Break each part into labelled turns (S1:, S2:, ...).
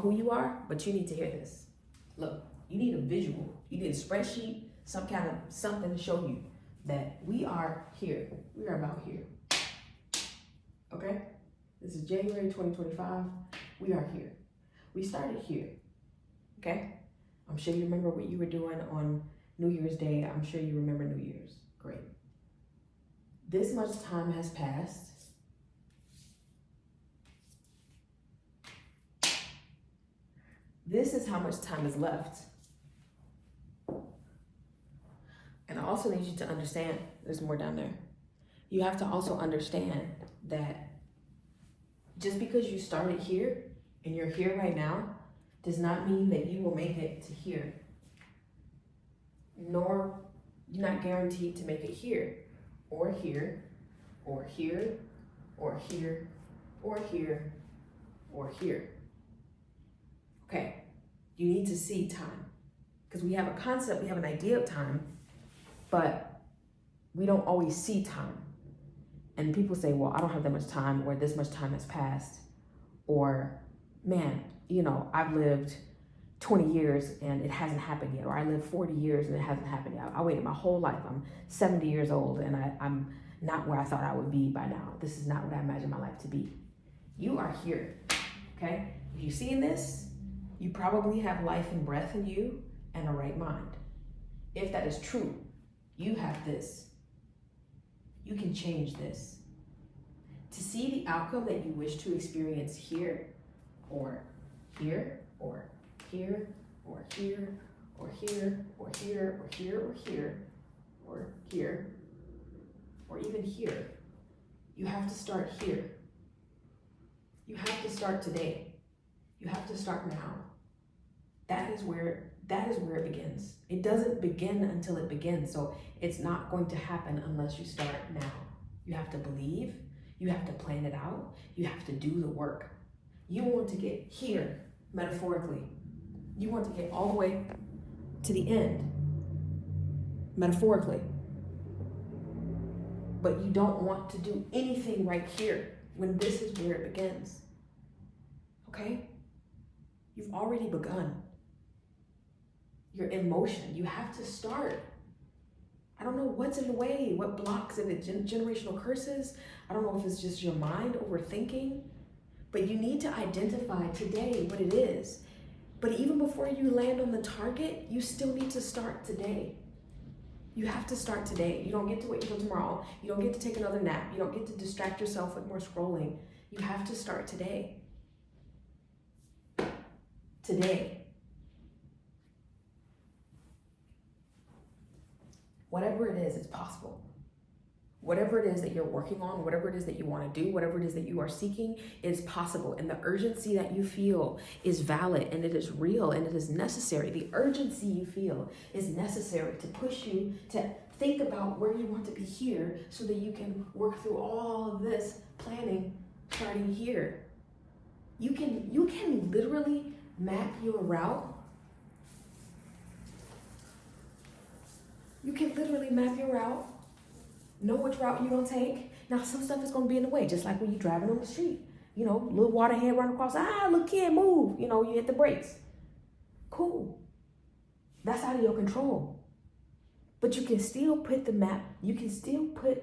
S1: who you are, but you need to hear this. Look, you need a visual. You need a spreadsheet, some kind of something to show you that we are here. We are about here. Okay? This is January 2025. We are here. We started here. Okay? I'm sure you remember what you were doing on New Year's Day. I'm sure you remember New Year's. Great. This much time has passed. This is how much time is left. And I also need you to understand, there's more down there. You have to also understand that just because you started here and you're here right now does not mean that you will make it to here. Nor you're not guaranteed to make it here, or here, or here, or here, or here, or here. Okay, you need to see time. Because we have a concept, we have an idea of time, but we don't always see time. And people say, well, I don't have that much time, or this much time has passed, or man, you know, I've lived 20 years and it hasn't happened yet, or I lived 40 years and it hasn't happened yet. I waited my whole life. I'm 70 years old and I'm not where I thought I would be by now. This is not what I imagined my life to be. You are here, okay? If you see in this, you probably have life and breath in you and a right mind. If that is true, you have this. You can change this. To see the outcome that you wish to experience here, or here, or here, or here, or here, or here, or here, or here, or here, or even here, you have to start here. You have to start today. You have to start now. That is where it begins. It doesn't begin until it begins. So it's not going to happen unless you start now. You have to believe, you have to plan it out, you have to do the work. You want to get here, metaphorically. You want to get all the way to the end, metaphorically. But you don't want to do anything right here when this is where it begins. Okay? You've already begun. You're in motion. You have to start. I don't know what's in the way, what blocks, if it's generational curses. I don't know if it's just your mind overthinking, but you need to identify today what it is. But even before you land on the target, you still need to start today. You have to start today. You don't get to wait until tomorrow. You don't get to take another nap. You don't get to distract yourself with more scrolling. You have to start today. Today. Whatever it is, it's possible. Whatever it is that you're working on, whatever it is that you want to do, whatever it is that you are seeking is possible. And the urgency that you feel is valid and it is real and it is necessary. The urgency you feel is necessary to push you to think about where you want to be here so that you can work through all of this planning starting here. You can literally map your route. You can literally map your route, know which route you're gonna take. Now, some stuff is gonna be in the way, just like when you're driving on the street. You know, little water head run across, look, kid, move. You know, you hit the brakes. Cool. That's out of your control. But you can still put the map, you can still put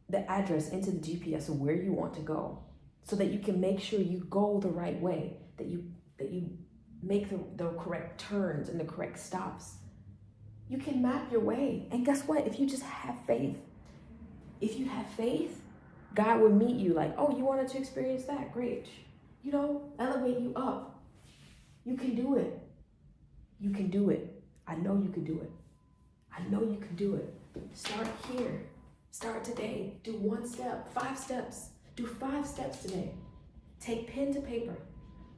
S1: the address into the GPS of where you want to go so that you can make sure you go the right way, that you make the correct turns and the correct stops. You can map your way. And guess what? If you just have faith, God will meet you like, oh, you wanted to experience that? Great. You know, elevate you up. You can do it. You can do it. I know you can do it. I know you can do it. Start here. Start today. Do 1 step, 5 steps. Do 5 steps today. Take pen to paper.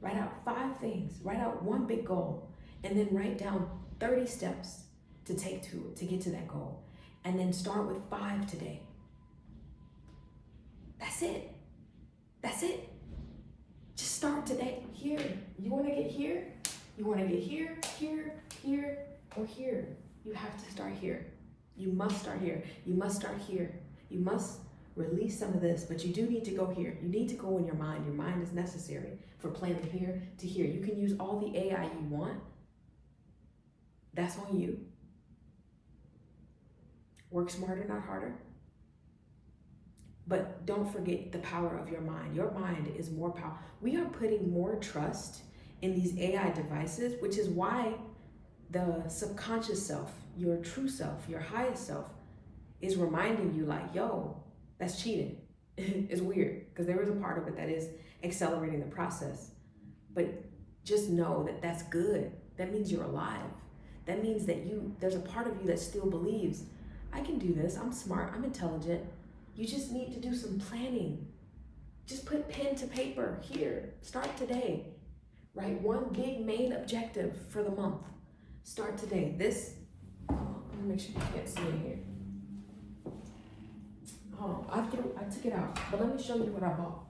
S1: Write out 5 things. Write out 1 big goal. And then write down 30 steps to get to that goal. And then start with 5 today. That's it. That's it. Just start today. Here. You want to get here? You want to get here, here, here, or here. You have to start here. You must start here. You must start here. You must release some of this, but you do need to go here. You need to go in your mind. Your mind is necessary for planning here to here. You can use all the AI you want. That's on you. Work smarter, not harder. But don't forget the power of your mind. Your mind is more powerful. We are putting more trust in these AI devices, which is why the subconscious self, your true self, your highest self, is reminding you like, yo, that's cheating. It's weird because there is a part of it that is accelerating the process. But just know that that's good. That means you're alive. That means that there's a part of you that still believes, I can do this, I'm smart, I'm intelligent. You just need to do some planning. Just put pen to paper here. Start today. Write one big main objective for the month. Start today. I'm gonna make sure you can't see it here. Hold on, I took it out, but let me show you what I bought.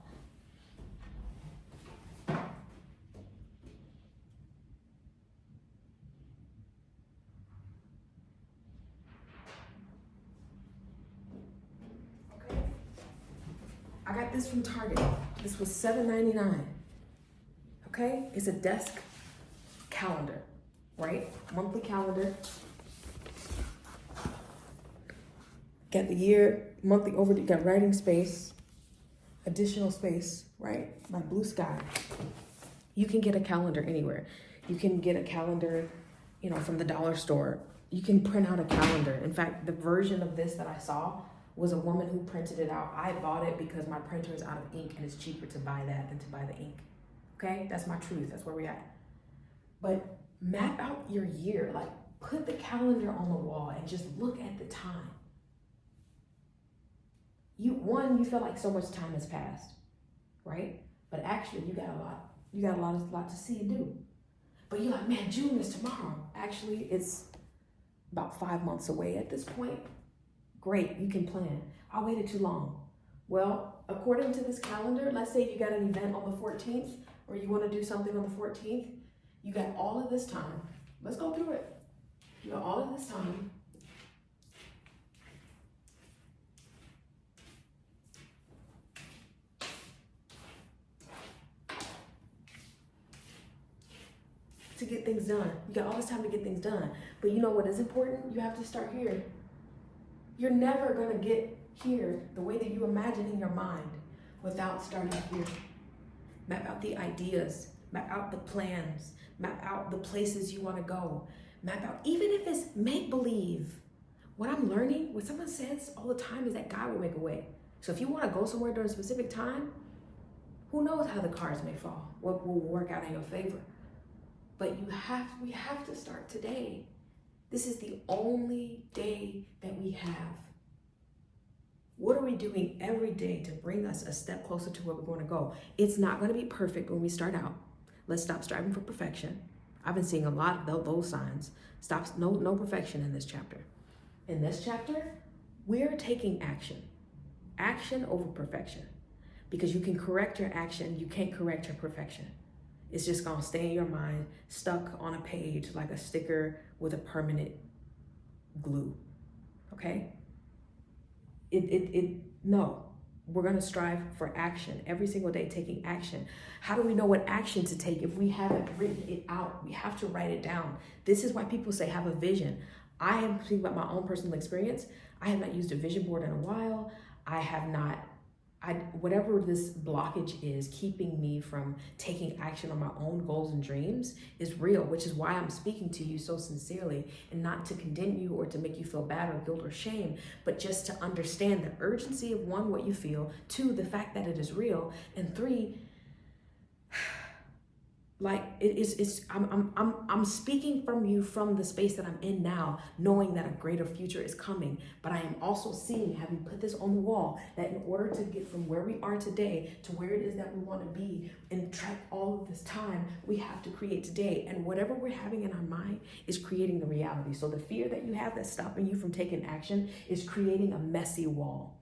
S1: I got this from Target. This was $7.99. Okay? It's a desk calendar, right? Monthly calendar. Got the year, monthly overdue, got writing space, additional space, right? My blue sky. You can get a calendar anywhere. You can get a calendar, from the dollar store. You can print out a calendar. In fact, the version of this that I saw was a woman who printed it out. I bought it because my printer is out of ink and it's cheaper to buy that than to buy the ink. Okay, that's my truth, that's where we're at. But map out your year, like put the calendar on the wall and just look at the time. You feel like so much time has passed, right? But actually you got a lot to see and do. But you're like, man, June is tomorrow. Actually, it's about 5 months away at this point. Great, you can plan. I waited too long. Well, according to this calendar, let's say you got an event on the 14th, or you want to do something on the 14th, you got all of this time. Let's go through it. You got all of this time. To get things done. You got all this time to get things done. But you know what is important? You have to start here. You're never gonna get here the way that you imagine in your mind without starting here. Map out the ideas, map out the plans, map out the places you wanna go. Map out, even if it's make-believe. What I'm learning, what someone says all the time is that God will make a way. So if you wanna go somewhere during a specific time, who knows how the cards may fall, what will work out in your favor. But we have to start today. This is the only day that we have. What are we doing every day to bring us a step closer to where we're going to go? It's not going to be perfect when we start out. Let's stop striving for perfection. I've been seeing a lot of those signs. No perfection in this chapter. In this chapter, we're taking action. Action over perfection. Because you can correct your action, you can't correct your perfection. It's just gonna stay in your mind, stuck on a page like a sticker with a permanent glue, okay? No, we're gonna strive for action every single day, taking action. How do we know what action to take if we haven't written it out? We have to write it down. This is why people say have a vision. I am speaking about my own personal experience. I have not used a vision board in a while. Whatever this blockage is keeping me from taking action on my own goals and dreams is real, which is why I'm speaking to you so sincerely, and not to condemn you or to make you feel bad or guilt or shame, but just to understand the urgency of one, what you feel, two, the fact that it is real, and three, like I'm speaking from you from the space that I'm in now, knowing that a greater future is coming. But I am also seeing, having put this on the wall, that in order to get from where we are today to where it is that we want to be and track all of this time, we have to create today. And whatever we're having in our mind is creating the reality. So the fear that you have that's stopping you from taking action is creating a messy wall.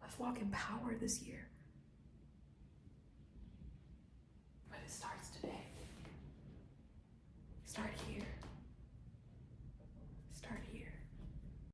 S1: Let's walk in power this year.